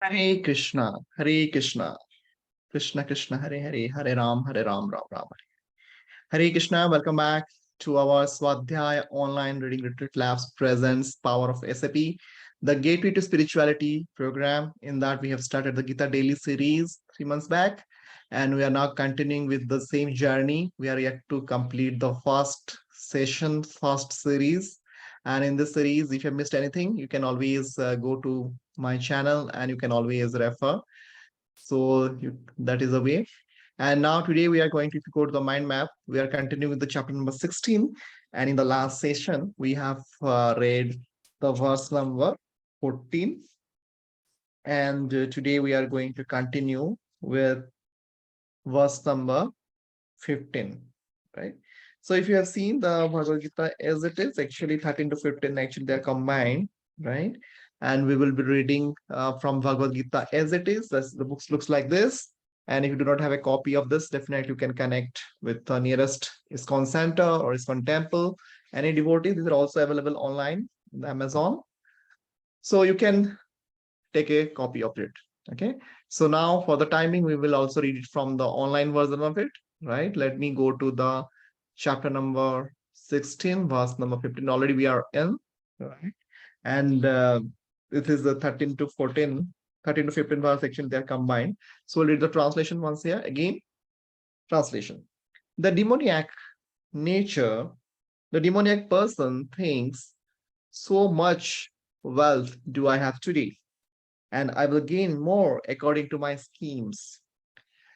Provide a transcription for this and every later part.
Hare Krishna, Hare Krishna, Krishna Krishna, Hare Hare, Hare Ram, Ram Ram. Hare Krishna, welcome back to our Swadhyaya Online Reading Retreat Labs presents Power of SAP, the Gateway to Spirituality program. In that, we have started the Gita Daily series 3 months back, and we are now continuing with the same journey. We are yet to complete the first session, first series. And in this series, if you have missed anything, you can always go to my channel and you can always refer. That is the way. And now today we are going to, if you go to the mind map, we are continuing with the chapter number 16. And in the last session, we have read the verse number 14. And today we are going to continue with verse number 15, right? So if you have seen the Bhagavad Gita as it is, actually 13 to 15, actually they're combined, right? And we will be reading from Bhagavad Gita as it is. The books looks like this. And if you do not have a copy of this, definitely you can connect with the nearest ISKCON center or ISKCON temple. Any devotees, these are also available online in Amazon. So you can take a copy of it. Okay. So now for the timing, we will also read it from the online version of it, right? Let me go to the chapter number 16, verse number 15. Already we are in, right? And it is the 13 to 14, 13 to 15 verse section, they're combined. So we'll read the translation once here. Again, translation. The demoniac nature, the demoniac person thinks, so much wealth do I have today, and I will gain more according to my schemes.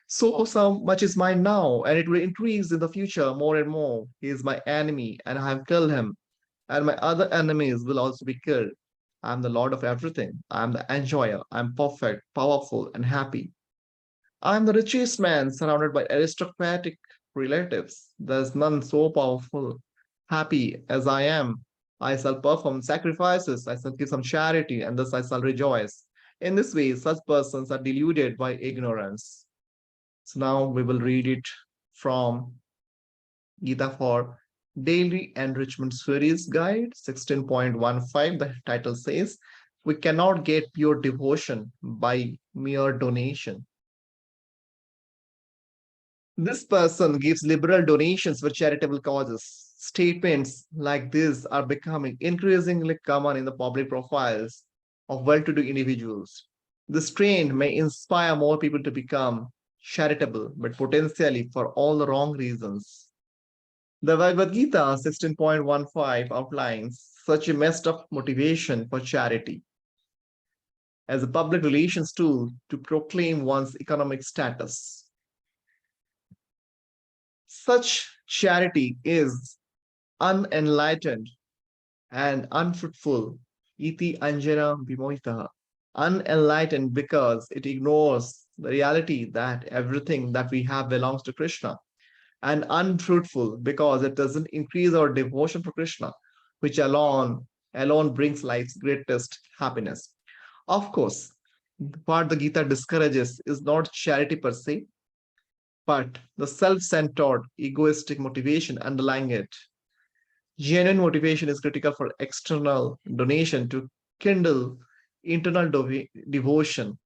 So much is mine now, and it will increase in the future more and more. He is my enemy, and I have killed him, and my other enemies will also be killed. I am the Lord of everything. I am the enjoyer. I am perfect, powerful, and happy. I am the richest man surrounded by aristocratic relatives. There is none so powerful, happy as I am. I shall perform sacrifices, I shall give some charity, and thus I shall rejoice. In this way, such persons are deluded by ignorance. So now we will read it from Gita for Daily Enrichment Series Guide 16.15. The title says, we cannot get pure devotion by mere donation. This person gives liberal donations for charitable causes. Statements like this are becoming increasingly common in the public profiles of well-to-do individuals. This trend may inspire more people to become charitable, but potentially for all the wrong reasons. The Bhagavad Gita 16.15 outlines such a messed up motivation for charity as a public relations tool to proclaim one's economic status. Such charity is unenlightened and unfruitful. Iti anjana vimohitaha. Unenlightened because it ignores the reality that everything that we have belongs to Krishna, and unfruitful because it doesn't increase our devotion for Krishna, which alone brings life's greatest happiness. Of course, what the Gita discourages is not charity per se, but the self-centered, egoistic motivation underlying it. Genuine motivation is critical for external donation to kindle internal devotion.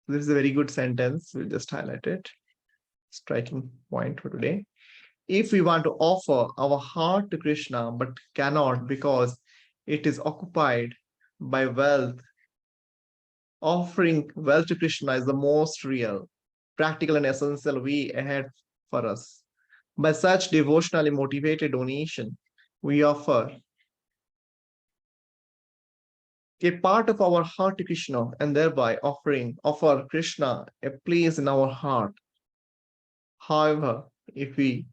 This is a very good sentence. We'll just highlight it. Striking point for today. If we want to offer our heart to Krishna but cannot because it is occupied by wealth, offering wealth to Krishna is the most real, practical, and essential way ahead for us. By such devotionally motivated donation, we offer a part of our heart to Krishna and thereby offer Krishna a place in our heart. However, if we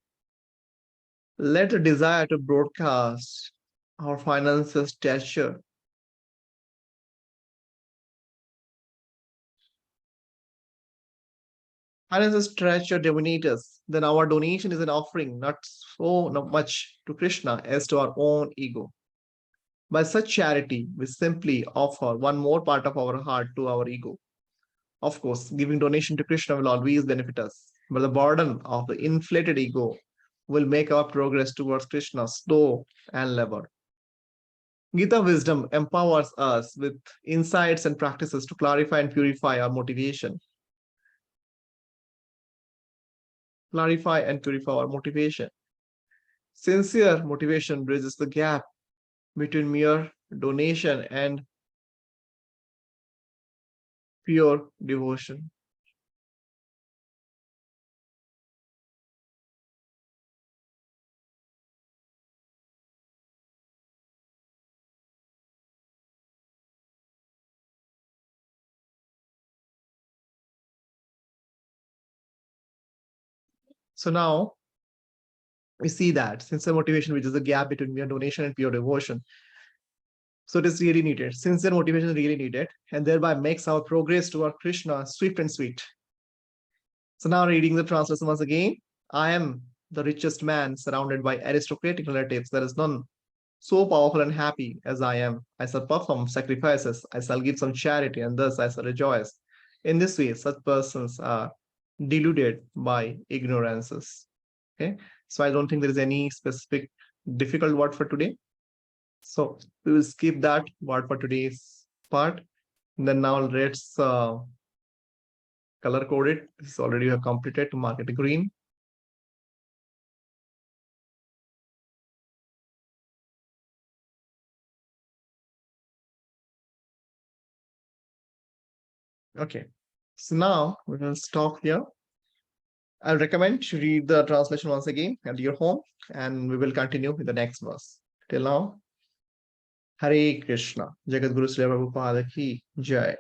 let a desire to broadcast our finances stature finances stature dominate us, then our donation is an offering not much to Krishna as to our own ego. By such charity, we simply offer one more part of our heart to our ego. Of course, giving donation to Krishna will always benefit us, but the burden of the inflated ego will make our progress towards Krishna slow and labored. Gita wisdom empowers us with insights and practices to clarify and purify our motivation. Clarify and purify our motivation. Sincere motivation bridges the gap between mere donation and pure devotion. So now we see that sincere motivation bridges the gap between mere donation and pure devotion. So it is really needed. Sincere motivation is really needed and thereby makes our progress toward Krishna swift and sweet. So now reading the translation once again. I am the richest man surrounded by aristocratic relatives. There is none so powerful and happy as I am. I shall perform sacrifices. I shall give some charity and thus I shall rejoice. In this way, such persons are deluded by ignorances. Okay. So I don't think there is any specific difficult word for today. So we will skip that word for today's part. And then now let's color code it. This is already you have completed to mark it green. Okay. So now we will stop here. I'll recommend you read the translation once again at your home, and we will continue with the next verse. Till now, Hare Krishna. Jagat Guru Sri Prabhupada ki Jai.